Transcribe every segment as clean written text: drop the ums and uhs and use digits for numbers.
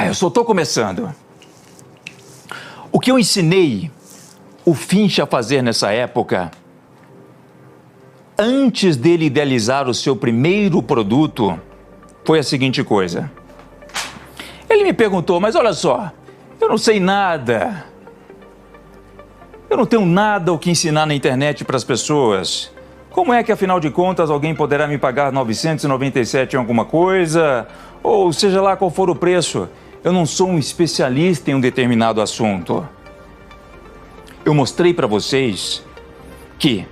Eu só estou começando. O que eu ensinei o Finch a fazer nessa época, antes dele idealizar o seu primeiro produto, foi a seguinte coisa. Ele me perguntou, mas olha só, eu não sei nada. Eu não tenho nada o que ensinar na internet para as pessoas. Como é que, afinal de contas, alguém poderá me pagar 997 em alguma coisa? Ou seja lá qual for o preço, eu não sou um especialista em um determinado assunto. Eu mostrei para vocês que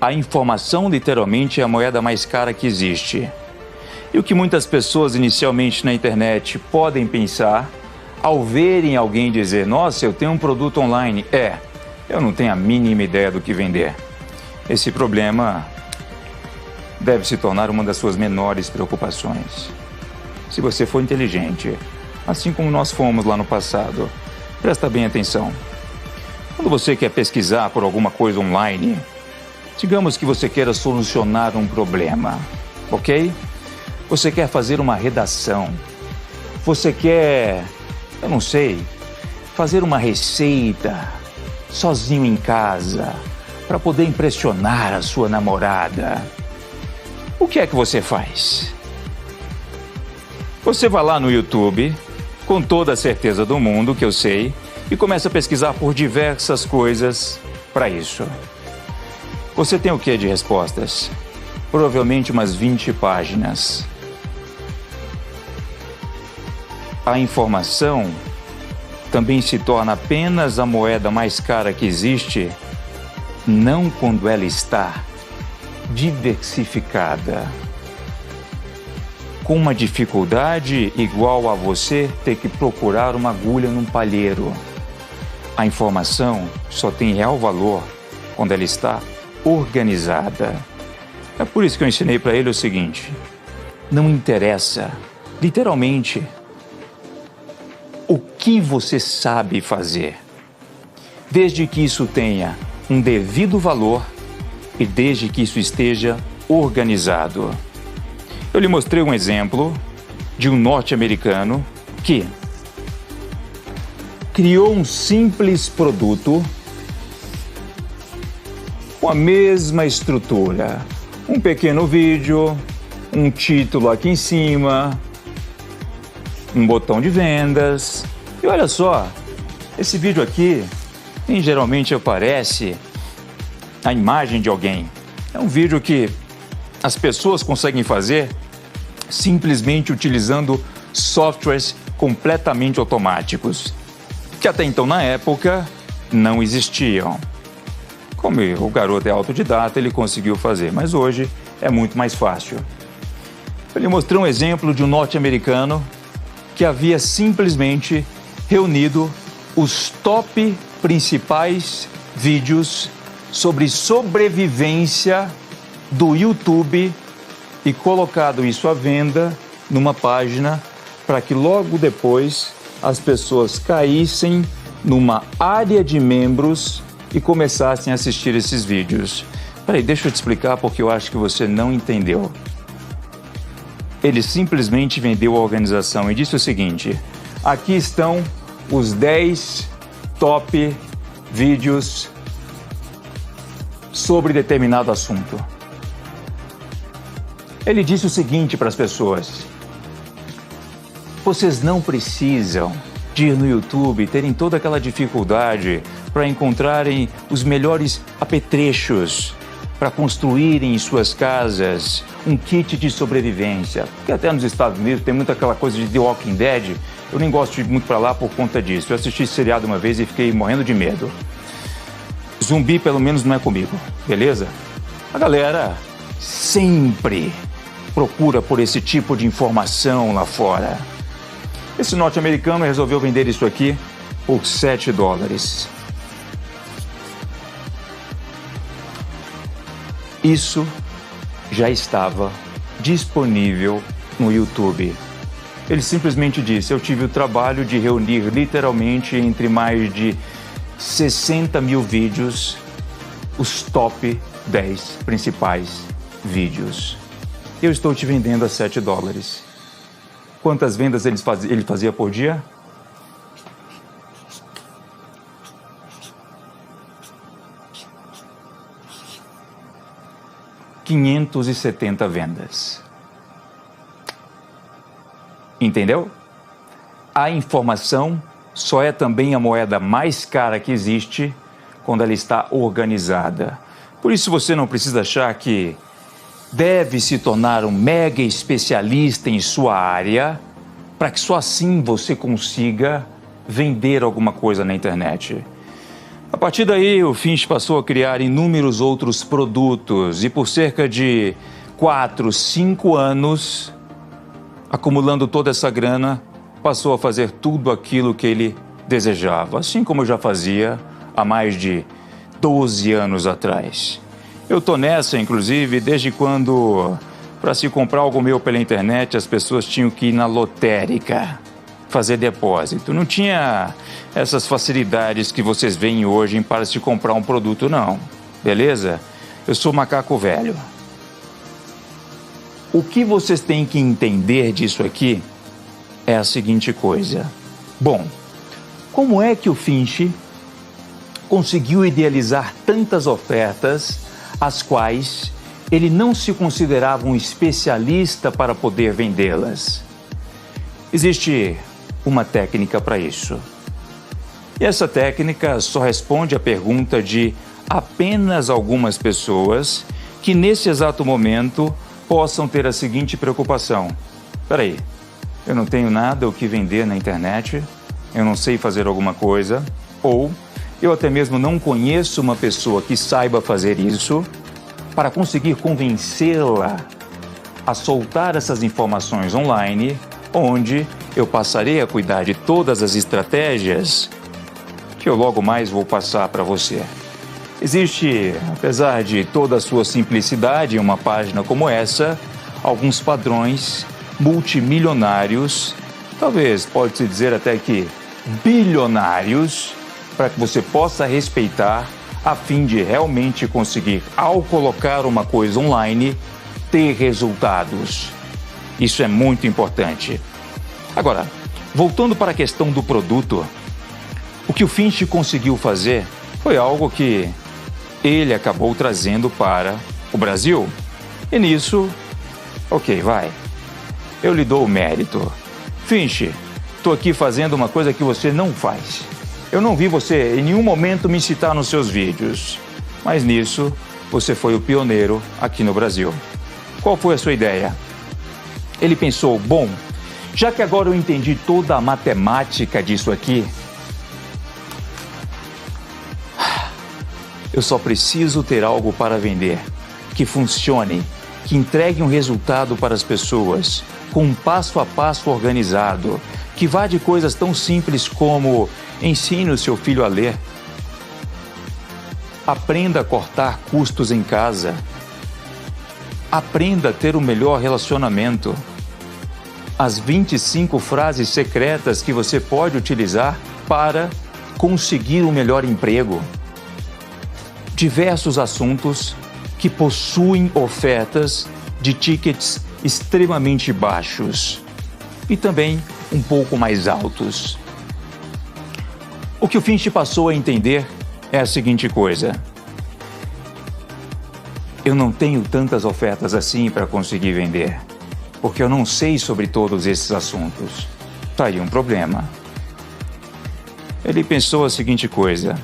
a informação literalmente é a moeda mais cara que existe. E o que muitas pessoas inicialmente na internet podem pensar ao verem alguém dizer, nossa, eu tenho um produto online, eu não tenho a mínima ideia do que vender. Esse problema deve se tornar uma das suas menores preocupações. Se você for inteligente, assim como nós fomos lá no passado, presta bem atenção. Quando você quer pesquisar por alguma coisa online, digamos que você queira solucionar um problema, ok? Você quer fazer uma redação, você quer, eu não sei, fazer uma receita sozinho em casa para poder impressionar a sua namorada. O que é que você faz? Você vai lá no YouTube, com toda a certeza do mundo, que eu sei, e começa a pesquisar por diversas coisas para isso. Você tem o que de respostas? Provavelmente umas 20 páginas. A informação também se torna apenas a moeda mais cara que existe, não quando ela está diversificada. Com uma dificuldade igual a você ter que procurar uma agulha num palheiro. A informação só tem real valor quando ela está organizada. É por isso que eu ensinei para ele o seguinte: não interessa, literalmente, o que você sabe fazer, desde que isso tenha um devido valor e desde que isso esteja organizado. Eu lhe mostrei um exemplo de um norte-americano que criou um simples produto com a mesma estrutura. Um pequeno vídeo, um título aqui em cima, um botão de vendas. E olha só, esse vídeo aqui nem geralmente aparece a imagem de alguém. É um vídeo que as pessoas conseguem fazer simplesmente utilizando softwares completamente automáticos, que até então, na época, não existiam. Como o garoto é autodidata, ele conseguiu fazer, mas hoje é muito mais fácil. Eu lhe mostrei um exemplo de um norte-americano que havia simplesmente reunido os top principais vídeos sobre sobrevivência do YouTube e colocado isso à venda numa página para que logo depois as pessoas caíssem numa área de membros e começassem a assistir esses vídeos. Peraí, deixa eu te explicar porque eu acho que você não entendeu. Ele simplesmente vendeu a organização e disse o seguinte: aqui estão os 10 top vídeos sobre determinado assunto. Ele disse o seguinte para as pessoas: vocês não precisam de ir no YouTube e terem toda aquela dificuldade para encontrarem os melhores apetrechos para construírem em suas casas um kit de sobrevivência. Porque até nos Estados Unidos tem muita aquela coisa de The Walking Dead. Eu nem gosto de ir muito para lá por conta disso. Eu assisti esse seriado uma vez e fiquei morrendo de medo. Zumbi pelo menos não é comigo, beleza? A galera sempre procura por esse tipo de informação lá fora. Esse norte-americano resolveu vender isso aqui por $7. Isso já estava disponível no YouTube. Ele simplesmente disse: eu tive o trabalho de reunir literalmente entre mais de 60 mil vídeos, os top 10 principais vídeos. Eu estou te vendendo a $7. quantas vendas ele fazia por dia? ...570 vendas. Entendeu? A informação só é também a moeda mais cara que existe quando ela está organizada. Por isso você não precisa achar que deve se tornar um mega especialista em sua área para que só assim você consiga vender alguma coisa na internet. A partir daí, o Finch passou a criar inúmeros outros produtos e por cerca de 4, 5 anos, acumulando toda essa grana, passou a fazer tudo aquilo que ele desejava, assim como eu já fazia há mais de 12 anos atrás. Eu tô nessa, inclusive, desde quando, para se comprar algo meu pela internet, as pessoas tinham que ir na lotérica fazer depósito. Não tinha essas facilidades que vocês veem hoje para se comprar um produto, não. Beleza? Eu sou macaco velho. O que vocês têm que entender disso aqui é a seguinte coisa. Bom, como é que o Finch conseguiu idealizar tantas ofertas, as quais ele não se considerava um especialista para poder vendê-las? Existe uma técnica para isso. E essa técnica só responde à pergunta de apenas algumas pessoas que nesse exato momento possam ter a seguinte preocupação. Peraí, eu não tenho nada o que vender na internet, eu não sei fazer alguma coisa, ou eu até mesmo não conheço uma pessoa que saiba fazer isso, para conseguir convencê-la a soltar essas informações online, onde eu passarei a cuidar de todas as estratégias que eu logo mais vou passar para você. Existe, apesar de toda a sua simplicidade em uma página como essa, alguns padrões multimilionários, talvez pode-se dizer até que bilionários, para que você possa respeitar, a fim de realmente conseguir, ao colocar uma coisa online, ter resultados. Isso é muito importante. Agora, voltando para a questão do produto, o que o Finch conseguiu fazer foi algo que ele acabou trazendo para o Brasil. E nisso, ok, vai, eu lhe dou o mérito. Finch, estou aqui fazendo uma coisa que você não faz. Eu não vi você em nenhum momento me citar nos seus vídeos, mas nisso você foi o pioneiro aqui no Brasil. Qual foi a sua ideia? Ele pensou, bom, já que agora eu entendi toda a matemática disso aqui, eu só preciso ter algo para vender, que funcione, que entregue um resultado para as pessoas, com um passo a passo organizado, que vá de coisas tão simples como ensine o seu filho a ler, aprenda a cortar custos em casa, aprenda a ter um melhor relacionamento, as 25 frases secretas que você pode utilizar para conseguir um melhor emprego, diversos assuntos que possuem ofertas de tickets extremamente baixos e também um pouco mais altos. O que o Finch passou a entender é a seguinte coisa: eu não tenho tantas ofertas assim para conseguir vender, porque eu não sei sobre todos esses assuntos. Tá aí um problema. Ele pensou a seguinte coisa: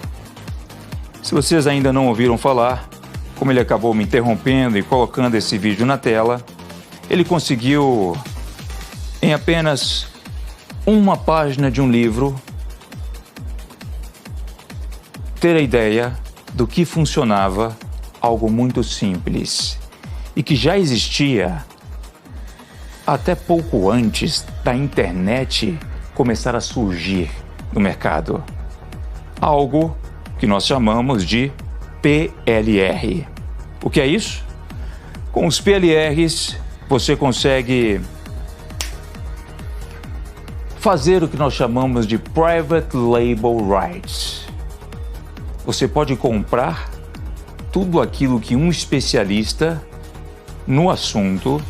se vocês ainda não ouviram falar, como ele acabou me interrompendo e colocando esse vídeo na tela, ele conseguiu, em apenas uma página de um livro, ter a ideia do que funcionava algo muito simples e que já existia até pouco antes da internet começar a surgir no mercado. Algo que nós chamamos de PLR. O que é isso? Com os PLRs, você consegue fazer o que nós chamamos de Private Label Rights. Você pode comprar tudo aquilo que um especialista no assunto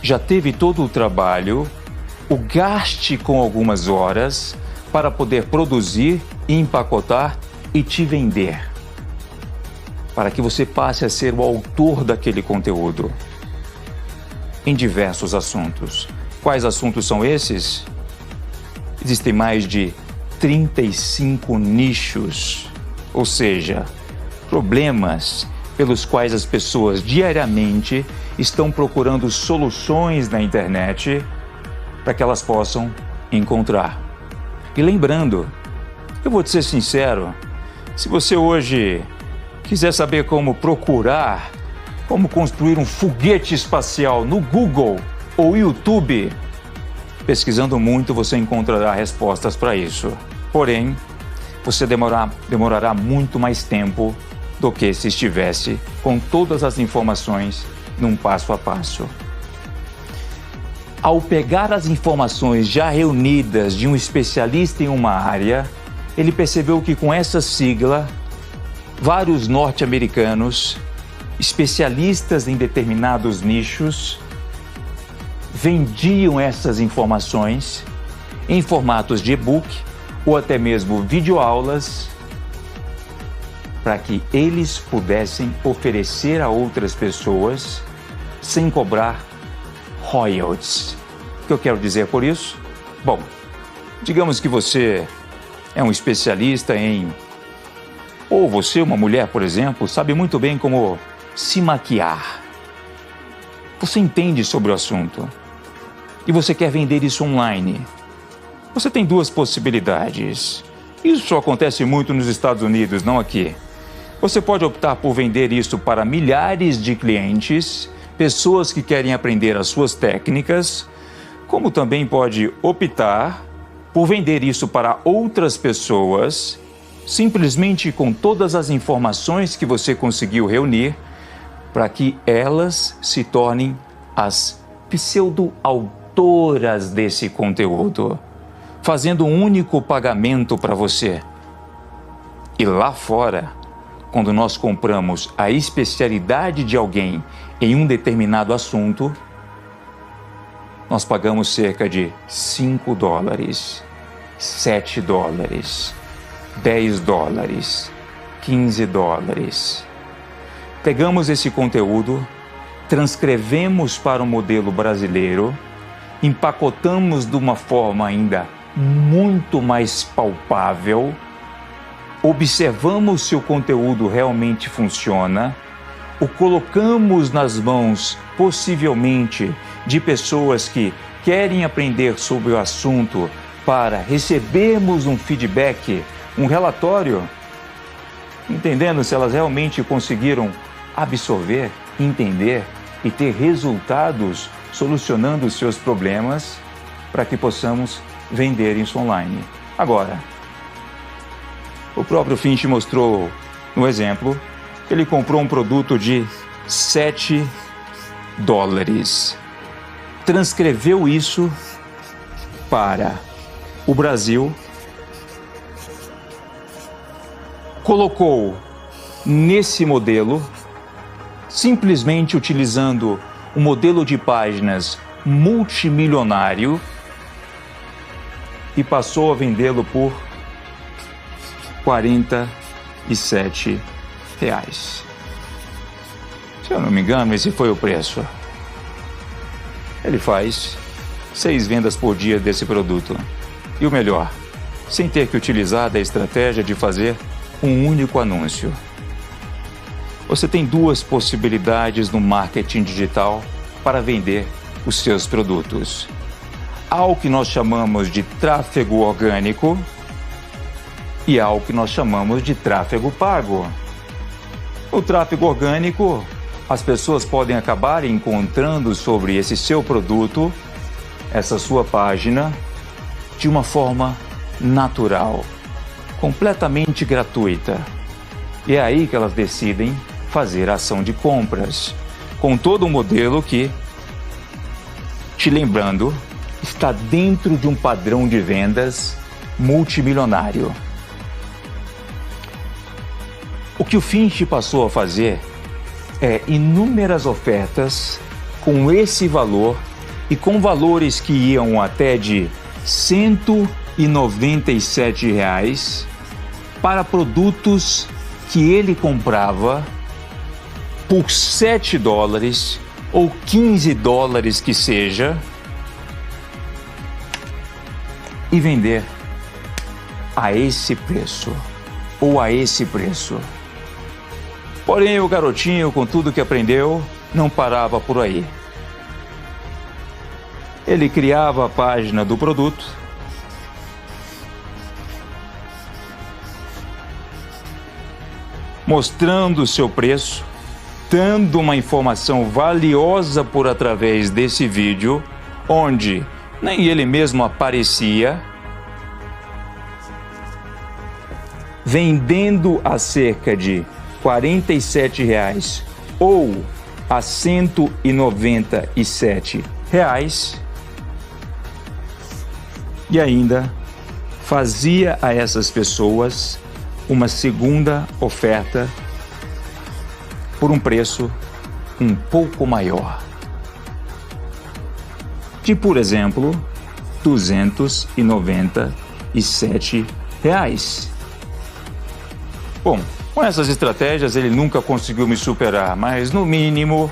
já teve todo o trabalho, o gaste com algumas horas para poder produzir, empacotar e te vender, para que você passe a ser o autor daquele conteúdo em diversos assuntos. Quais assuntos são esses? Existem mais de 35 nichos, ou seja, problemas pelos quais as pessoas diariamente estão procurando soluções na internet para que elas possam encontrar. E lembrando, eu vou te ser sincero, se você hoje quiser saber como procurar, como construir um foguete espacial no Google ou YouTube, pesquisando muito você encontrará respostas para isso. Porém, você demorará muito mais tempo do que se estivesse com todas as informações num passo a passo. Ao pegar as informações já reunidas de um especialista em uma área, ele percebeu que com essa sigla, vários norte-americanos, especialistas em determinados nichos, vendiam essas informações em formatos de e-book ou até mesmo videoaulas para que eles pudessem oferecer a outras pessoas sem cobrar royalties. O que eu quero dizer por isso? Bom, digamos que você é um especialista em... Ou você, uma mulher, por exemplo, sabe muito bem como se maquiar. Você entende sobre o assunto e você quer vender isso online. Você tem duas possibilidades. Isso acontece muito nos Estados Unidos, não aqui. Você pode optar por vender isso para milhares de clientes, pessoas que querem aprender as suas técnicas, como também pode optar por vender isso para outras pessoas, simplesmente com todas as informações que você conseguiu reunir, para que elas se tornem as pseudo-autoras desse conteúdo, fazendo um único pagamento para você. E lá fora, quando nós compramos a especialidade de alguém em um determinado assunto, nós pagamos cerca de $5, $7, $10, $15. Pegamos esse conteúdo, transcrevemos para o modelo brasileiro, empacotamos de uma forma ainda muito mais palpável, observamos se o conteúdo realmente funciona, o colocamos nas mãos, possivelmente, de pessoas que querem aprender sobre o assunto para recebermos um feedback, um relatório, entendendo se elas realmente conseguiram absorver, entender e ter resultados solucionando os seus problemas para que possamos vender isso online. Agora, o próprio Finch mostrou no exemplo que ele comprou um produto de $7, transcreveu isso para o Brasil, colocou nesse modelo, simplesmente utilizando um modelo de páginas multimilionário e passou a vendê-lo por R$47. Se eu não me engano, esse foi o preço. Ele faz 6 vendas por dia desse produto. E o melhor, sem ter que utilizar da estratégia de fazer um único anúncio. Você tem duas possibilidades no marketing digital para vender os seus produtos. Há o que nós chamamos de tráfego orgânico e há o que nós chamamos de tráfego pago. O tráfego orgânico, as pessoas podem acabar encontrando sobre esse seu produto, essa sua página, de uma forma natural, completamente gratuita. E é aí que elas decidem fazer a ação de compras, com todo um modelo que, te lembrando, está dentro de um padrão de vendas multimilionário. O que o Finch passou a fazer é inúmeras ofertas com esse valor e com valores que iam até de R$ 197 para produtos que ele comprava por $7 ou $15 que seja, e vender a esse preço ou a esse preço. Porém, o garotinho, com tudo que aprendeu, não parava por aí. Ele criava a página do produto, mostrando o seu preço, dando uma informação valiosa por através desse vídeo, onde nem ele mesmo aparecia, vendendo a cerca de R$ 47 ou a R$ 197, e ainda fazia a essas pessoas uma segunda oferta por um preço um pouco maior, de, por exemplo, R$ 297. Bom, com essas estratégias ele nunca conseguiu me superar, mas no mínimo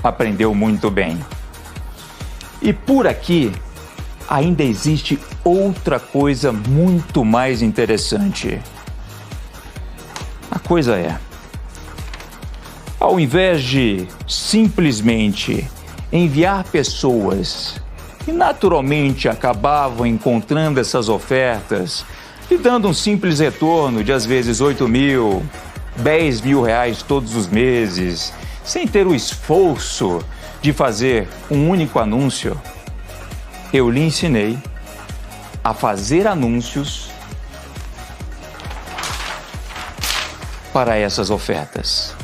aprendeu muito bem. E por aqui ainda existe outra coisa muito mais interessante. A coisa é, ao invés de simplesmente enviar pessoas que naturalmente acabavam encontrando essas ofertas e dando um simples retorno de às vezes R$8.000, R$10.000 todos os meses, sem ter o esforço de fazer um único anúncio, eu lhe ensinei a fazer anúncios para essas ofertas.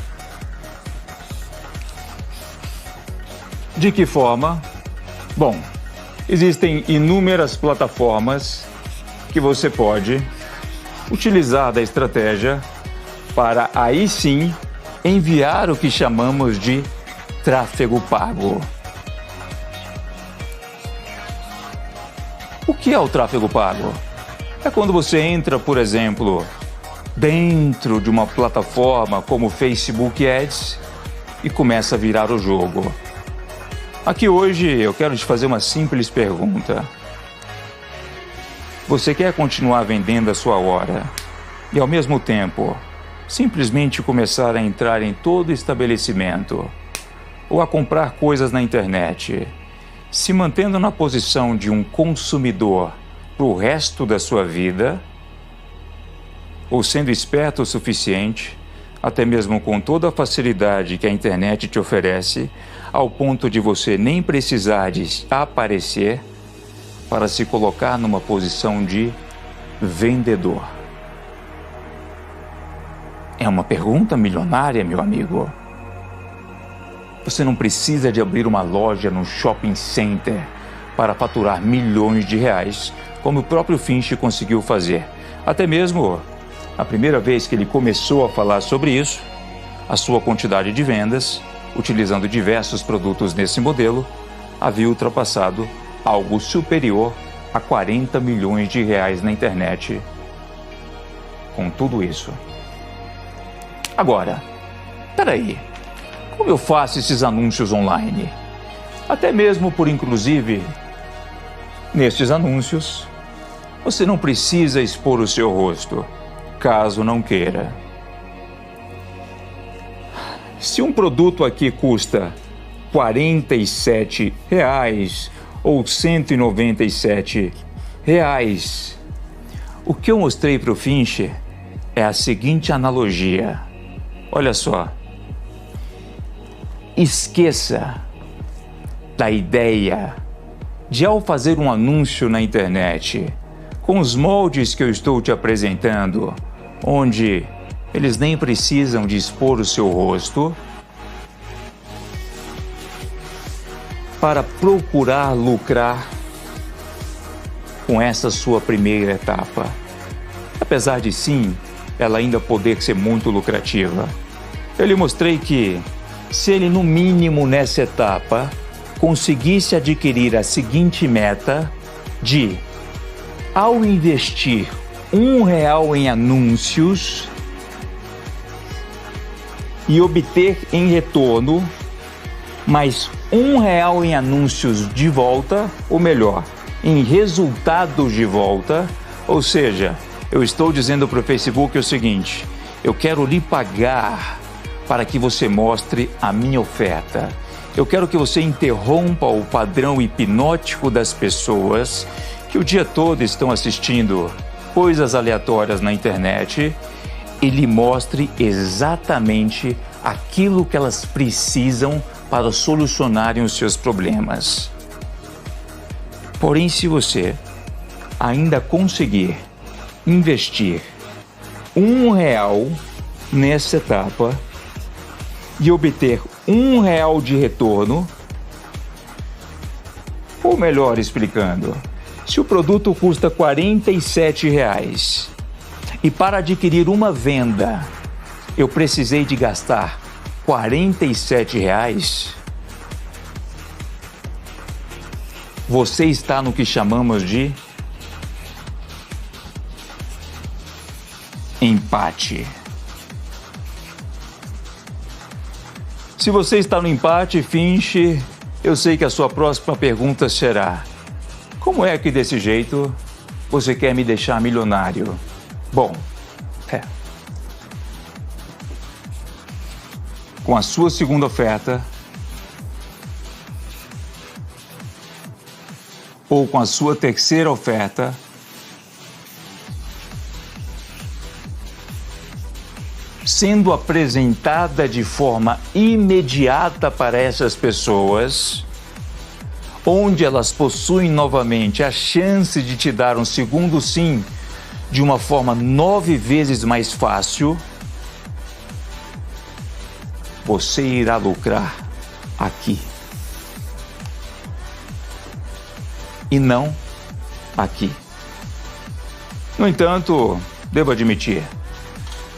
De que forma? Bom, existem inúmeras plataformas que você pode utilizar da estratégia para aí sim enviar o que chamamos de tráfego pago. O que é o tráfego pago? É quando você entra, por exemplo, dentro de uma plataforma como Facebook Ads e começa a virar o jogo. Aqui hoje eu quero te fazer uma simples pergunta. Você quer continuar vendendo a sua hora e, ao mesmo tempo, simplesmente começar a entrar em todo estabelecimento ou a comprar coisas na internet, se mantendo na posição de um consumidor para o resto da sua vida, ou sendo esperto o suficiente, até mesmo com toda a facilidade que a internet te oferece, ao ponto de você nem precisar de aparecer para se colocar numa posição de vendedor? É uma pergunta milionária, meu amigo. Você não precisa de abrir uma loja no shopping center para faturar milhões de reais, como o próprio Finch conseguiu fazer. Até mesmo a primeira vez que ele começou a falar sobre isso, a sua quantidade de vendas, utilizando diversos produtos nesse modelo, havia ultrapassado algo superior a 40 milhões de reais na internet com tudo isso. Agora, peraí, como eu faço esses anúncios online? Até mesmo por inclusive, nestes anúncios, você não precisa expor o seu rosto, caso não queira. Se um produto aqui custa R$ 47 ou R$ 197, o que eu mostrei para o Finch é a seguinte analogia. Olha só. Esqueça da ideia de, ao fazer um anúncio na internet, com os moldes que eu estou te apresentando, onde eles nem precisam de expor o seu rosto, para procurar lucrar com essa sua primeira etapa. Apesar de sim, ela ainda poder ser muito lucrativa. Eu lhe mostrei que, se ele no mínimo nessa etapa conseguisse adquirir a seguinte meta de, ao investir R$1 em anúncios e obter em retorno mais R$1 em anúncios de volta, ou melhor, em resultados de volta, ou seja, eu estou dizendo para o Facebook o seguinte: eu quero lhe pagar para que você mostre a minha oferta. Eu quero que você interrompa o padrão hipnótico das pessoas que o dia todo estão assistindo coisas aleatórias na internet e lhe mostre exatamente aquilo que elas precisam para solucionarem os seus problemas. Porém, se você ainda conseguir investir R$1 nessa etapa e obter R$1 de retorno, ou melhor explicando, se o produto custa R$47 e para adquirir uma venda eu precisei de gastar R$47, você está no que chamamos de empate. Se você está no empate, finche, eu sei que a sua próxima pergunta será: como é que desse jeito você quer me deixar milionário? Bom, com a sua segunda oferta ou com a sua terceira oferta, sendo apresentada de forma imediata para essas pessoas, onde elas possuem novamente a chance de te dar um segundo sim de uma forma 9 vezes mais fácil, você irá lucrar aqui e não aqui. No entanto, devo admitir,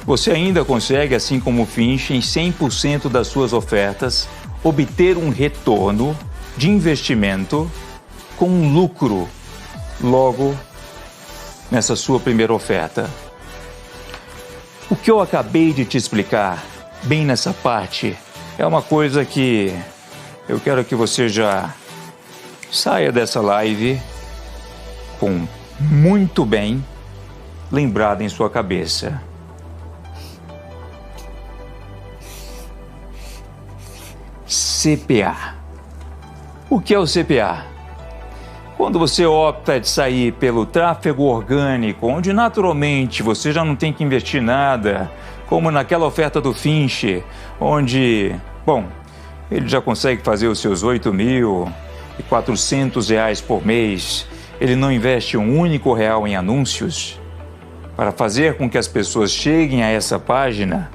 você ainda consegue, assim como o Finch, em 100% das suas ofertas, obter um retorno de investimento com um lucro logo nessa sua primeira oferta. O que eu acabei de te explicar, bem nessa parte, é uma coisa que eu quero que você já saia dessa live com muito bem lembrado em sua cabeça. CPA. O que é o CPA? Quando você opta de sair pelo tráfego orgânico, onde naturalmente você já não tem que investir nada, como naquela oferta do Finch, onde, bom, ele já consegue fazer os seus R$8.400 por mês, ele não investe um único real em anúncios para fazer com que as pessoas cheguem a essa página.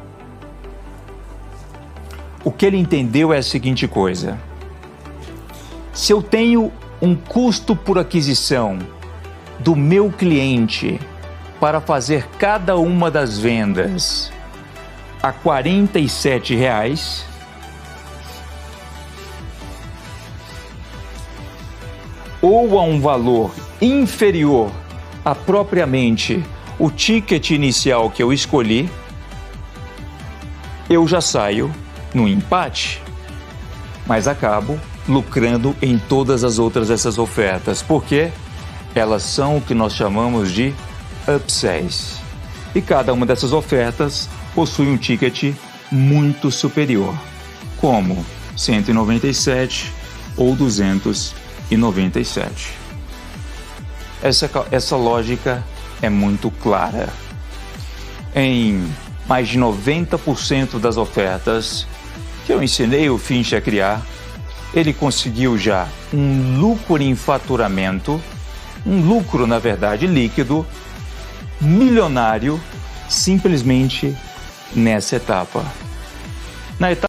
O que ele entendeu é a seguinte coisa: se eu tenho um custo por aquisição do meu cliente para fazer cada uma das vendas a R$47, ou a um valor inferior a propriamente o ticket inicial que eu escolhi, eu já saio no empate, mas acabo lucrando em todas as outras dessas ofertas, porque elas são o que nós chamamos de upsells. E cada uma dessas ofertas possui um ticket muito superior, como 197 ou 297. Essa lógica é muito clara. Em mais de 90% das ofertas que eu ensinei o Finch a criar, ele conseguiu já um lucro em faturamento, um lucro, na verdade, líquido, milionário, simplesmente nessa etapa. Na etapa